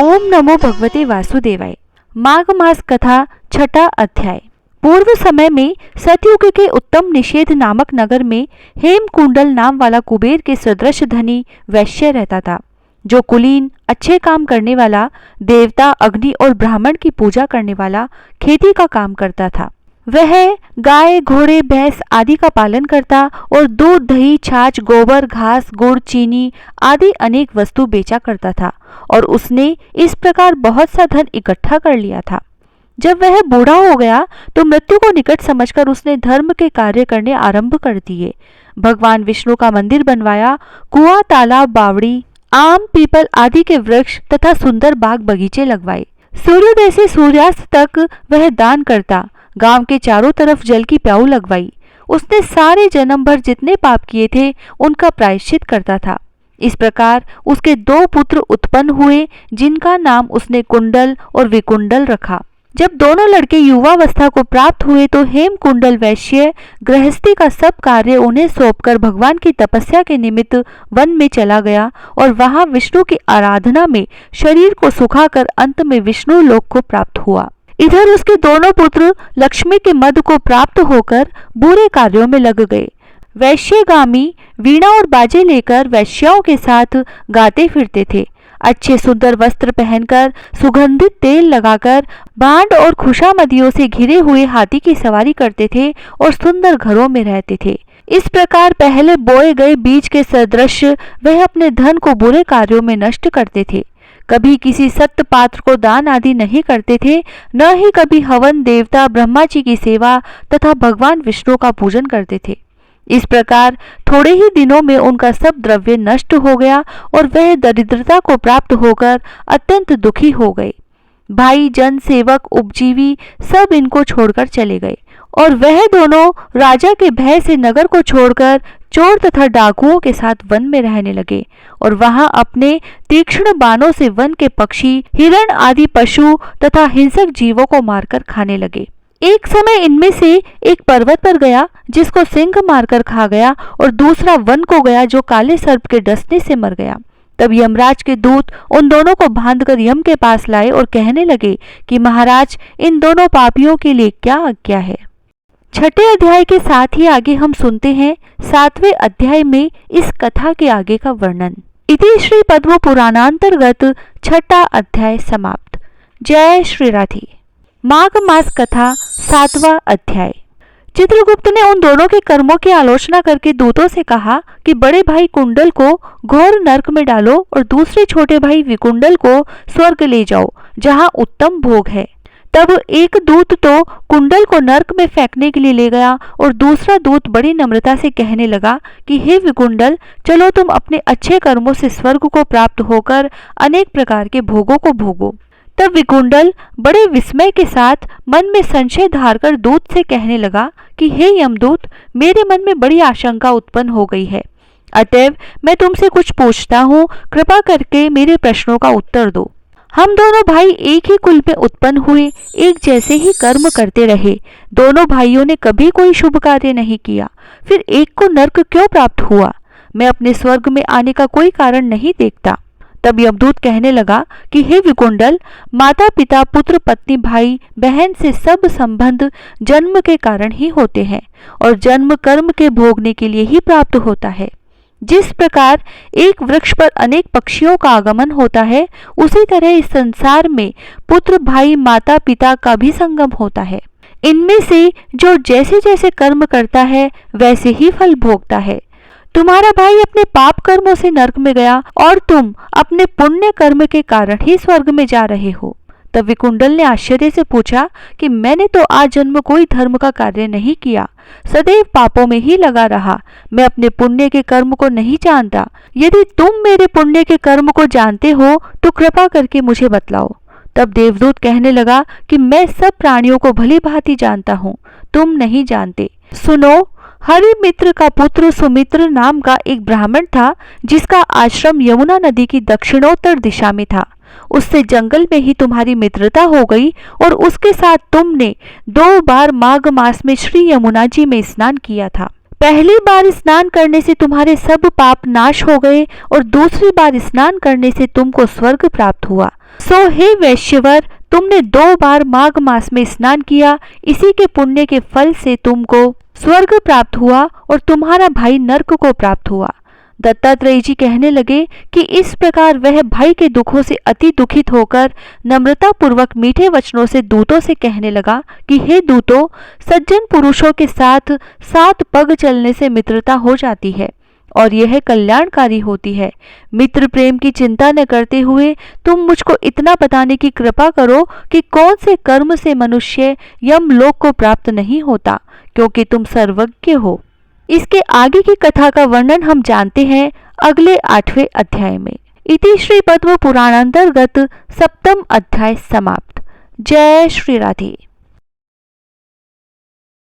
ओम नमो भगवते वासुदेवाय। माघ मास कथा छठा अध्याय। पूर्व समय में सतयुग के उत्तम निषेध नामक नगर में हेमकुंडल नाम वाला कुबेर के सदृश धनी वैश्य रहता था, जो कुलीन, अच्छे काम करने वाला, देवता, अग्नि और ब्राह्मण की पूजा करने वाला, खेती का काम करता था। वह गाय, घोड़े, भैंस आदि का पालन करता और दूध, दही, छाछ, गोबर, घास, गुड़, चीनी आदि अनेक वस्तु बेचा करता था और उसने इस प्रकार बहुत सा धन इकट्ठा कर लिया था। जब वह बूढ़ा हो गया तो मृत्यु को निकट समझकर उसने धर्म के कार्य करने आरंभ कर दिए। भगवान विष्णु का मंदिर बनवाया, कुआं, तालाब, बावड़ी, आम, पीपल आदि के वृक्ष तथा सुंदर बाग बगीचे लगवाए। सूर्योदय से सूर्यास्त तक वह दान करता, गांव के चारों तरफ जल की प्याऊ लगवाई। उसने सारे जन्म भर जितने पाप किए थे उनका प्रायश्चित करता था। इस प्रकार उसके 2 पुत्र उत्पन्न हुए, जिनका नाम उसने कुंडल और विकुंडल रखा। जब दोनों लड़के युवावस्था को प्राप्त हुए तो हेमकुंडल वैश्य गृहस्थी का सब कार्य उन्हें सौंपकर भगवान की तपस्या के निमित्त वन में चला गया और वहां विष्णु की आराधना में शरीर को सुखाकर अंत में विष्णु लोक को प्राप्त हुआ। इधर उसके दोनों पुत्र लक्ष्मी के मद को प्राप्त होकर बुरे कार्यों में लग गए। वैश्यगामी वीणा और बाजे लेकर वैश्याओं के साथ गाते फिरते थे। अच्छे सुंदर वस्त्र पहनकर, सुगंधित तेल लगाकर, बांड और खुशामदियों से घिरे हुए हाथी की सवारी करते थे और सुंदर घरों में रहते थे। इस प्रकार पहले बोए गए बीज के सदृश वह अपने धन को बुरे कार्यों में नष्ट करते थे। कभी किसी सत्य पात्र को दान आदि नहीं करते थे, न ही कभी हवन, देवता, ब्रह्मा जी की सेवा तथा भगवान विष्णु का पूजन करते थे। इस प्रकार थोड़े ही दिनों में उनका सब द्रव्य नष्ट हो गया और वह दरिद्रता को प्राप्त होकर अत्यंत दुखी हो गए। भाई, जन, सेवक, उपजीवी सब इनको छोड़कर चले गए और वह दोनों राजा के भय से नगर को छोड़कर चोर तथा डाकुओं के साथ वन में रहने लगे और वहां अपने तीक्ष्ण बाणों से वन के पक्षी, हिरण आदि पशु तथा हिंसक जीवों को मारकर खाने लगे। एक समय इनमें से एक पर्वत पर गया जिसको सिंह मारकर खा गया और दूसरा वन को गया जो काले सर्प के डसने से मर गया। तब यमराज के दूत उन दोनों को बांधकर यम के पास लाए और कहने लगे कि महाराज, इन दोनों पापियों के लिए क्या आज्ञा है। छठे अध्याय के साथ ही आगे हम सुनते हैं 7वें अध्याय में इस कथा के आगे का वर्णन। इति श्री पद्म पुराणांतर्गत छठा अध्याय समाप्त। जय श्री राधे। माघ मास कथा 7वां अध्याय। चित्रगुप्त ने उन दोनों के कर्मों की आलोचना करके दूतों से कहा कि बड़े भाई कुंडल को घोर नरक में डालो और दूसरे छोटे भाई विकुंडल को स्वर्ग ले जाओ, जहां उत्तम भोग है। तब एक दूत तो कुंडल को नरक में फेंकने के लिए ले गया और दूसरा दूत बड़ी नम्रता से कहने लगा कि हे विकुंडल, चलो तुम अपने अच्छे कर्मों से स्वर्ग को प्राप्त होकर अनेक प्रकार के भोगों को भोगो। तब विकुंडल बड़े विस्मय के साथ मन में संशय धारकर दूत से कहने लगा कि हे यमदूत, मेरे मन में बड़ी आशंका उत्पन्न हो गई है, अतएव मैं तुमसे कुछ पूछता हूँ, कृपा करके मेरे प्रश्नों का उत्तर दो। हम दोनों भाई एक ही कुल में उत्पन्न हुए, एक जैसे ही कर्म करते रहे। दोनों भाइयों ने कभी कोई शुभ कार्य नहीं किया, फिर एक को नरक क्यों प्राप्त हुआ? मैं अपने स्वर्ग में आने का कोई कारण नहीं देखता। तब यमदूत कहने लगा कि हे विकुंडल, माता, पिता, पुत्र, पत्नी, भाई, बहन से सब संबंध जन्म के कारण ही होते हैं और जन्म कर्म के भोगने के लिए ही प्राप्त होता है। जिस प्रकार एक वृक्ष पर अनेक पक्षियों का आगमन होता है, उसी तरह इस संसार में पुत्र, भाई, माता, पिता का भी संगम होता है। इनमें से जो जैसे जैसे कर्म करता है वैसे ही फल भोगता है। तुम्हारा भाई अपने पाप कर्मों से नरक में गया और तुम अपने पुण्य कर्म के कारण ही स्वर्ग में जा रहे हो। तब विकुंडल ने आश्चर्य से पूछा कि मैंने तो आज जन्म कोई धर्म का कार्य नहीं किया, सदैव पापों में ही लगा रहा। मैं अपने पुण्य के कर्म को नहीं जानता। यदि तुम मेरे पुण्य के कर्म को जानते हो तो कृपा करके मुझे बतलाओ। तब देवदूत कहने लगा कि मैं सब प्राणियों को भली भांति जानता हूँ, तुम नहीं जानते। सुनो, हरिमित्र का पुत्र सुमित्र नाम का एक ब्राह्मण था, जिसका आश्रम यमुना नदी की दक्षिणोत्तर दिशा में था। उससे जंगल में ही तुम्हारी मित्रता हो गई और उसके साथ तुमने 2 बार माघ मास में श्री यमुना जी में स्नान किया था। पहली बार स्नान करने से तुम्हारे सब पाप नाश हो गए और दूसरी बार स्नान करने से तुमको स्वर्ग प्राप्त हुआ। सो हे वैश्यवर, तुमने 2 बार माघ मास में स्नान किया, इसी के पुण्य के फल से तुमको स्वर्ग प्राप्त हुआ और तुम्हारा भाई नर्क को प्राप्त हुआ। दत्तात्रेय जी कहने लगे कि इस प्रकार वह भाई के दुखों से अति दुखित होकर नम्रता पूर्वक मीठे वचनों से दूतों से कहने लगा कि हे दूतों, सज्जन पुरुषों के साथ 7 पग चलने से मित्रता हो जाती है और यह कल्याणकारी होती है। मित्र प्रेम की चिंता न करते हुए तुम मुझको इतना बताने की कृपा करो कि कौन से कर्म से मनुष्य यमलोक को प्राप्त नहीं होता, क्योंकि तुम सर्वज्ञ हो। इसके आगे की कथा का वर्णन हम जानते हैं अगले 8वें अध्याय में। इति श्री पद्म पुराणांतर्गत 7वां अध्याय समाप्त। जय श्री राधे।